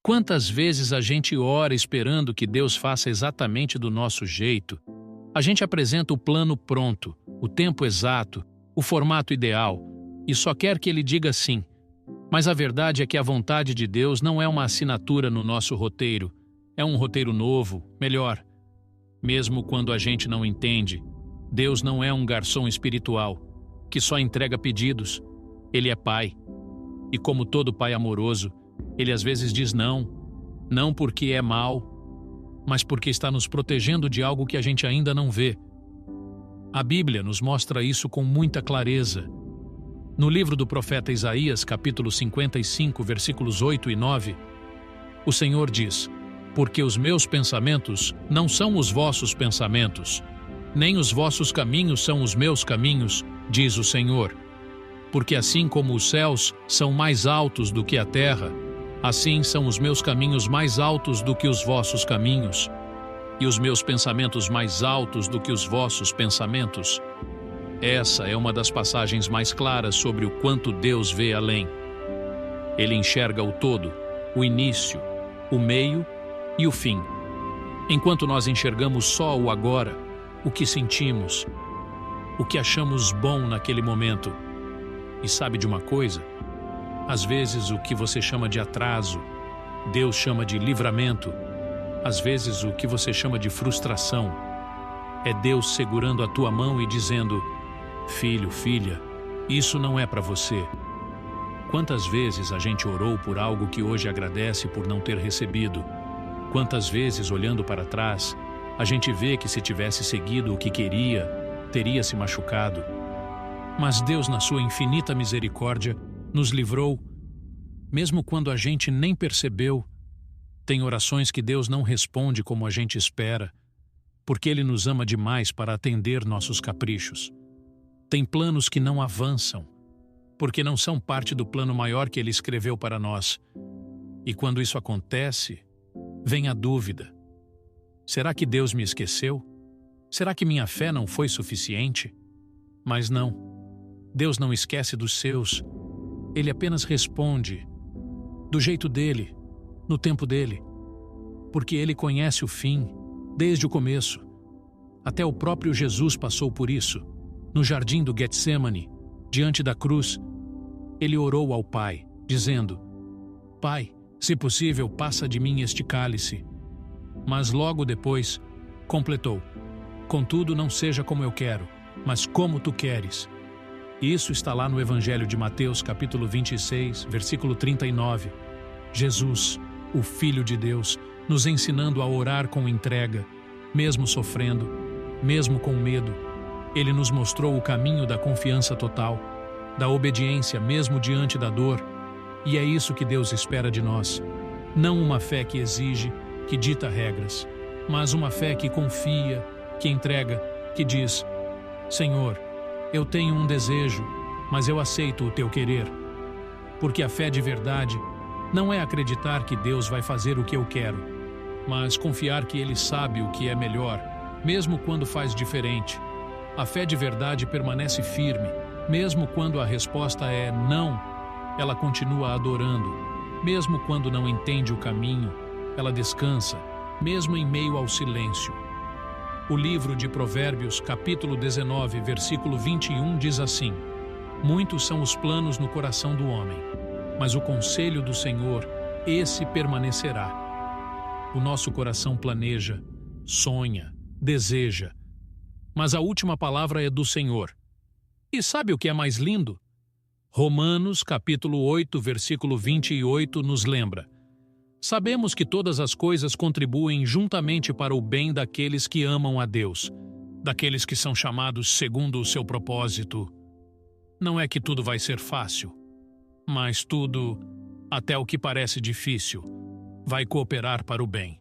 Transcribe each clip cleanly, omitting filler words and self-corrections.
Quantas vezes a gente ora esperando que Deus faça exatamente do nosso jeito? A gente apresenta o plano pronto, o tempo exato, o formato ideal, e só quer que Ele diga sim. Mas a verdade é que a vontade de Deus não é uma assinatura no nosso roteiro, é um roteiro novo, melhor. Mesmo quando a gente não entende, Deus não é um garçom espiritual, que só entrega pedidos. Ele é Pai. E como todo pai amoroso, Ele às vezes diz não, não porque é mal, mas porque está nos protegendo de algo que a gente ainda não vê. A Bíblia nos mostra isso com muita clareza. No livro do profeta Isaías, capítulo 55, versículos 8 e 9, o Senhor diz: porque os meus pensamentos não são os vossos pensamentos, nem os vossos caminhos são os meus caminhos, diz o Senhor. Porque assim como os céus são mais altos do que a terra, assim são os meus caminhos mais altos do que os vossos caminhos, e os meus pensamentos mais altos do que os vossos pensamentos. Essa é uma das passagens mais claras sobre o quanto Deus vê além. Ele enxerga o todo, o início, o meio e o fim. Enquanto nós enxergamos só o agora, o que sentimos, o que achamos bom naquele momento. E sabe de uma coisa? Às vezes o que você chama de atraso, Deus chama de livramento. Às vezes o que você chama de frustração, é Deus segurando a tua mão e dizendo: filho, filha, isso não é para você. Quantas vezes a gente orou por algo que hoje agradece por não ter recebido? Quantas vezes, olhando para trás, a gente vê que se tivesse seguido o que queria, teria se machucado? Mas Deus, na sua infinita misericórdia, nos livrou, mesmo quando a gente nem percebeu. Tem orações que Deus não responde como a gente espera, porque Ele nos ama demais para atender nossos caprichos. Tem planos que não avançam, porque não são parte do plano maior que Ele escreveu para nós. E quando isso acontece, vem a dúvida: será que Deus me esqueceu? Será que minha fé não foi suficiente? Mas não. Deus não esquece dos seus. Ele apenas responde do jeito dele, no tempo dele, porque Ele conhece o fim desde o começo. Até o próprio Jesus passou por isso. No jardim do Getsemane, diante da cruz, Ele orou ao Pai, dizendo: Pai, se possível, passa de mim este cálice. Mas logo depois, completou: contudo, não seja como eu quero, mas como tu queres. Isso está lá no Evangelho de Mateus, capítulo 26, versículo 39. Jesus, o Filho de Deus, nos ensinando a orar com entrega, mesmo sofrendo, mesmo com medo. Ele nos mostrou o caminho da confiança total, da obediência mesmo diante da dor. E é isso que Deus espera de nós. Não uma fé que exige, que dita regras, mas uma fé que confia, que entrega, que diz: Senhor, eu tenho um desejo, mas eu aceito o teu querer. Porque a fé de verdade não é acreditar que Deus vai fazer o que eu quero, mas confiar que Ele sabe o que é melhor, mesmo quando faz diferente. A fé de verdade permanece firme, mesmo quando a resposta é não. Ela continua adorando, mesmo quando não entende o caminho. Ela descansa, mesmo em meio ao silêncio. O livro de Provérbios, capítulo 19, versículo 21, diz assim: muitos são os planos no coração do homem, mas o conselho do Senhor, esse permanecerá. O nosso coração planeja, sonha, deseja, mas a última palavra é do Senhor. E sabe o que é mais lindo? Romanos, capítulo 8, versículo 28, nos lembra: sabemos que todas as coisas contribuem juntamente para o bem daqueles que amam a Deus, daqueles que são chamados segundo o seu propósito. Não é que tudo vai ser fácil, mas tudo, até o que parece difícil, vai cooperar para o bem.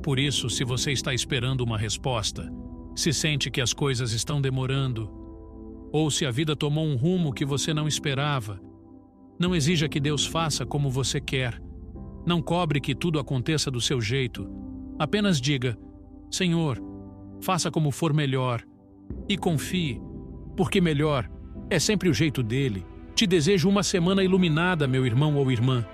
Por isso, se você está esperando uma resposta, se sente que as coisas estão demorando, ou se a vida tomou um rumo que você não esperava, não exija que Deus faça como você quer. Não cobre que tudo aconteça do seu jeito. Apenas diga: Senhor, faça como for melhor. E confie, porque melhor é sempre o jeito dele. Te desejo uma semana iluminada, meu irmão ou irmã.